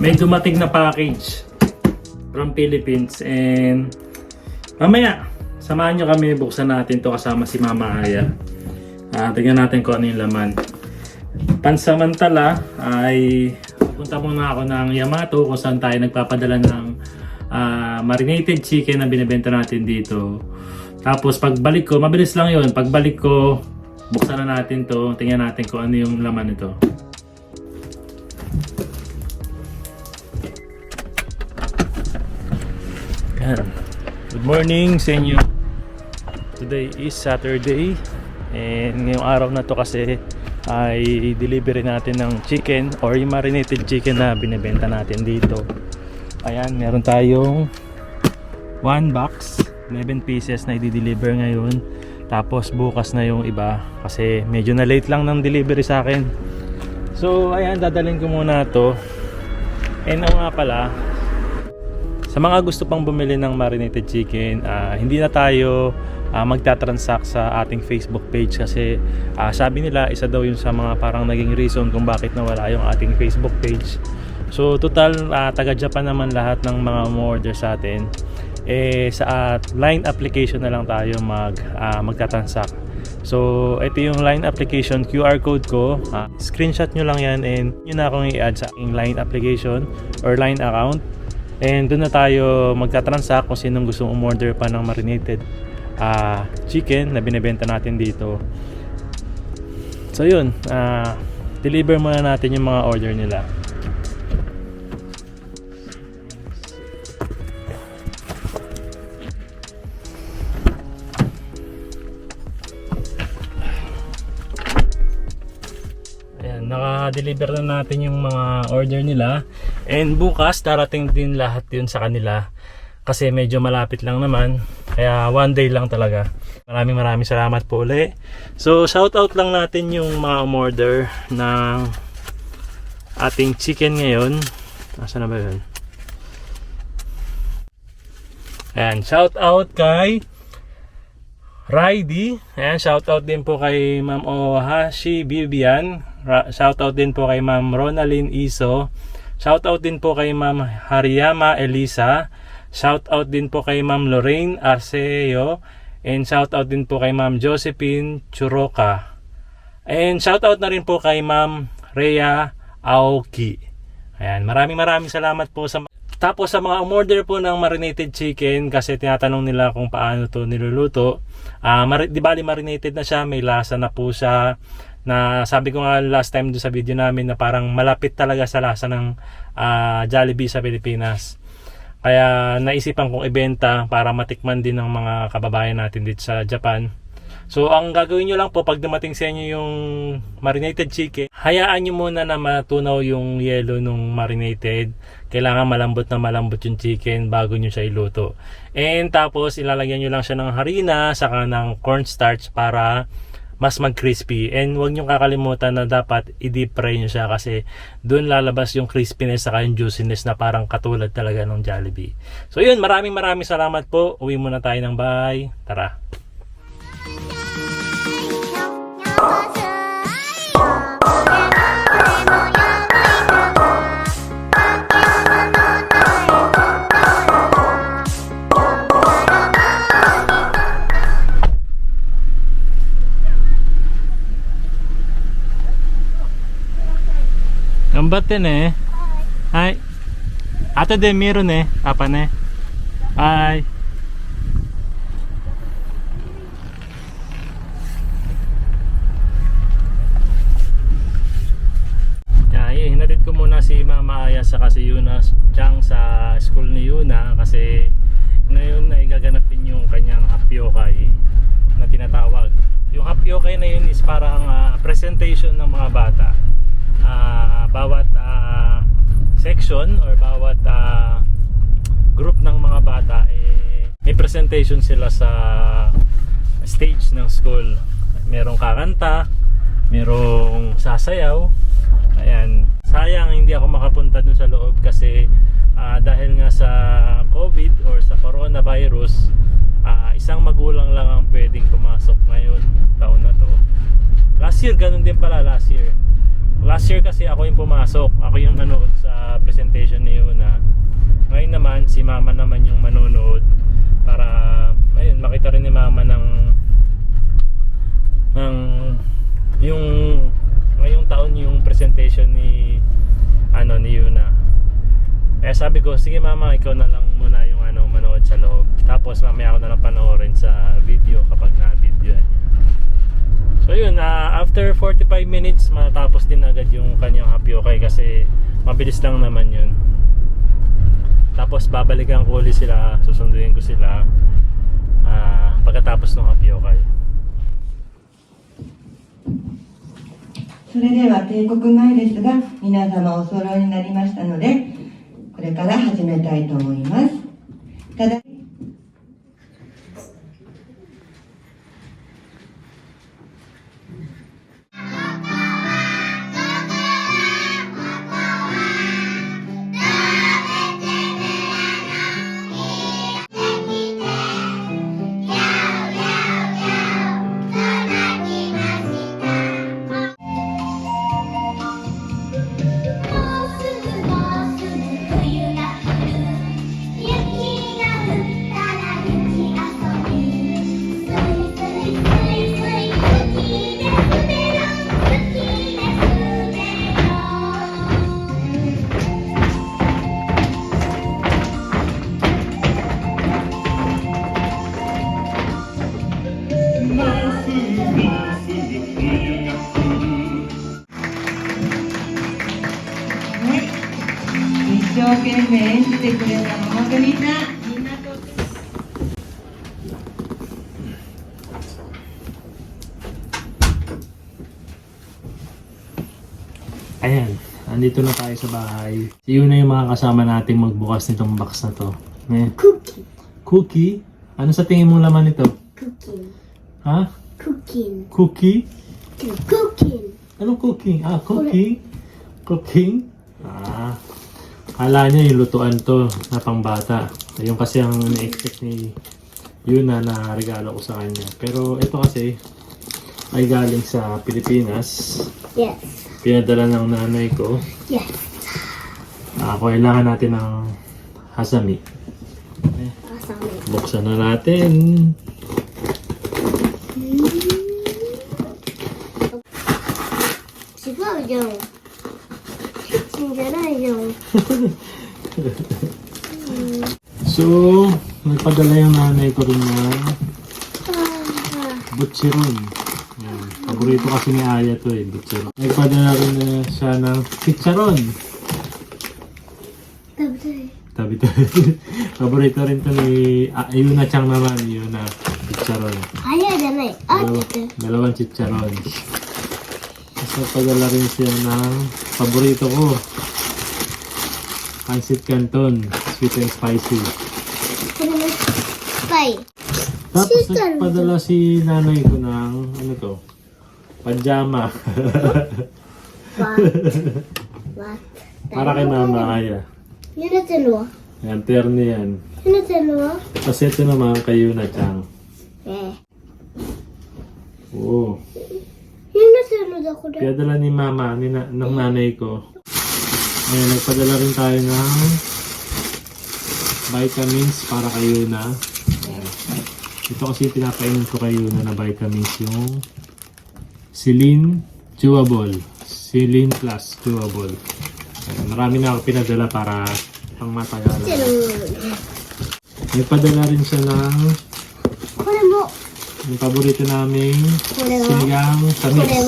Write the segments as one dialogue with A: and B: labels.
A: may dumating na package from Philippines, and mamaya samahan nyo kami, buksan natin to kasama si Mama Aya. Tingnan natin kung ano yung laman. Pansamantala ay pupunta muna ako ng Yamato kung saan tayo nagpapadala ng marinated chicken na binibenta natin dito. Tapos pagbalik ko, mabilis lang yun, pagbalik ko buksan na natin to, tingnan natin kung ano yung laman nito. Good morning sa inyo. Today is Saturday, and ngayong araw na to kasi ay delivery natin ng chicken or yung marinated chicken na binibenta natin dito. Ayan, meron tayong 1 box, 11 pieces na i-deliver ngayon. Tapos bukas na yung iba kasi medyo na late lang ng delivery sa akin. So ayan, dadalhin ko muna to. And nga pala, sa mga gusto pang bumili ng marinated chicken, hindi na tayo magta-transact sa ating Facebook page kasi sabi nila isa daw yun sa mga parang naging reason kung bakit nawala yung ating Facebook page. So total taga Japan naman lahat ng mga order sa atin. Sa line application na lang tayo magta-transact. So ito yung line application, QR code ko. Screenshot nyo lang yan and yun na akong i-add sa aking line application or line account. And doon na tayo magta-transact kung sinong gustong umorder pa ng marinated chicken na binibenta natin dito. So yun, deliver muna natin yung mga order nila. Ayan, naka-deliver na natin yung mga order nila. And bukas darating din lahat yun sa kanila kasi medyo malapit lang naman, kaya one day lang talaga. Maraming salamat po uli. So shout out lang natin yung mga umorder ng ating chicken ngayon. Nasaan na ba yun? Ayan, shout out kay Raidi. Ayan, shout out din po kay Ma'am Ohashi Vivian. Shout out din po kay Ma'am Ronalyn Iso. Shoutout din po kay Ma'am Hariyama Elisa. Shoutout din po kay Ma'am Lorraine Arceo. And shoutout din po kay Ma'am Josephine Churoka. And shoutout na rin po kay Ma'am Rhea Aoki. Ayan, maraming salamat po sa... Tapos sa mga umorder po ng marinated chicken, kasi tinatanong nila kung paano to niluluto. Di bali marinated na siya, may lasa na po siya. Na sabi ko nga last time doon sa video namin na parang malapit talaga sa lasa ng Jollibee sa Pilipinas. Kaya naisipan kong ibenta para matikman din ng mga kababayan natin dito sa Japan. So ang gagawin nyo lang po pag dumating sa inyo yung marinated chicken, hayaan nyo muna na matunaw yung yelo nung marinated. Kailangan malambot na malambot yung chicken bago nyo siya iluto. And tapos ilalagyan nyo lang siya ng harina saka ng cornstarch para mas mag-crispy. And huwag nyo kakalimutan na dapat i-deep fry nyo siya kasi doon lalabas yung crispiness saka yung juiciness na parang katulad talaga ng Jollibee. So yun, maraming salamat po. Uwi muna tayo ng bahay. Tara! Gambatte ne. Hai. Ato de miru ne, papa ne. Hai. Hinatid ko muna si Mama Aya sa kasi Yuna Chang sa school ni Yuna kasi ngayon ay gaganapin yung kanyang hapyokay na tinatawag. Yung hapyokay na yun is parang presentation ng mga bata. Bawat section or bawat group ng mga bata may presentation sila sa stage ng school. Merong kakanta, merong sasayaw. Ayan, sayang hindi ako makapunta dun sa loob kasi dahil nga sa COVID or sa coronavirus, isang magulang lang ang pwedeng pumasok ngayon taon na to. Last year ganun din pala, last year Last year kasi ako yung pumasok. Ako yung nanood sa presentation ni Yuna. Ngayon naman, si Mama naman yung manonood. Para, ayun, makita rin ni Mama ng yung ngayong taon yung presentation ni Yuna. Eh sabi ko, sige Mama, ikaw na lang muna yung manood sa loob. Tapos mamaya ako na lang panoorin sa video kapag na-video niya. So yun, after 45 minutes matapos din agad yung kanyang Happy Okay kasi mabilis lang naman yun. Tapos babalikan ko ulit sila, susunduin ko sila pagkatapos ng Happy Okay.
B: それでは定刻前ですが、皆様お揃いになりましたので、これから始めたいと思います。ただ一生懸命演じてくれたの本当みんなとっても
A: Ayan, andito na tayo sa bahay. Yun na yung mga kasama nating magbukas nitong box na to. Ayan.
C: Cookie.
A: Cookie? Ano sa tingin mong laman nito?
C: Cooking.
A: Ha?
C: Cooking.
A: Cookie?
C: Cooking.
A: Anong cooking? Cooking? Cooking? Akala niya yung lutuan to na pangbata. Yung kasi ang na-expect ni Yuna na regalo ko sa kanya. Pero ito kasi ay galing sa Pilipinas.
C: Yes.
A: Pinadala ng nanay ko.
C: Yes.
A: Kailangan natin ng hasami.
C: Awesome.
A: Buksan na natin.
C: Siguro yung kitchen dyan yung
A: So, nagpadala yung nanay ko rin ng butcheron. Yan. Paborito kasi ni Aya to butcheron. Nagpadala rin na siya ng chicharon. Tabi to. Paborito rin to ni Yuna Chang naman, Yuna chicharon.
C: Ayaw dyan eh.
A: Dalawang chicharon. Tapos nagpadala rin siya ng paborito ko. Pancit Canton, sweet and spicy.
C: Spy.
A: Tapos nagpadala si nanay ko ng pajama.
C: What?
A: Para kay Mama Aya.
C: Yun na dalawa.
A: Yan, terno yan.
C: Yun na dalawa.
A: Tapos ito naman kay Yuna Chang. Oo.
C: Yun na sunod ako na.
A: Kaya dala ni Mama, ng nanay ko. Ngayon, nagpadala rin tayo ng vitamins para kay Yuna. Ito kasi pinapainin ko kay Yuna na vitamins yung Celine Chewable. Celine Plus Chewable. Marami na ako pinadala para pang matagalan. Nagpadala rin siya ng yung paborito naming sinigang tamis.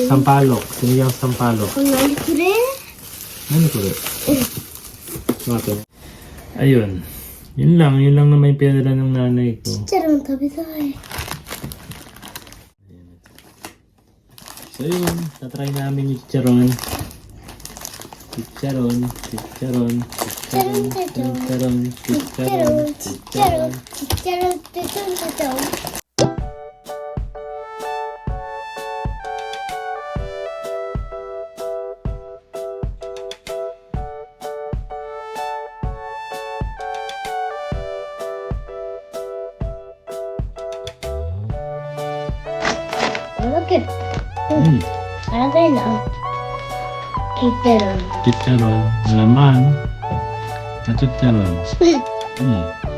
A: Sampalok. Sinigang sampalok. Ano ko rin? Ito. Ayun. Yun lang naman yung pinadala ng nanay ko. So yun, tatry namin yung chicharon. Chicharon.
C: Look at Okay na. Kiteron.
A: Chicharon. Laman. At chicharon. Hmm.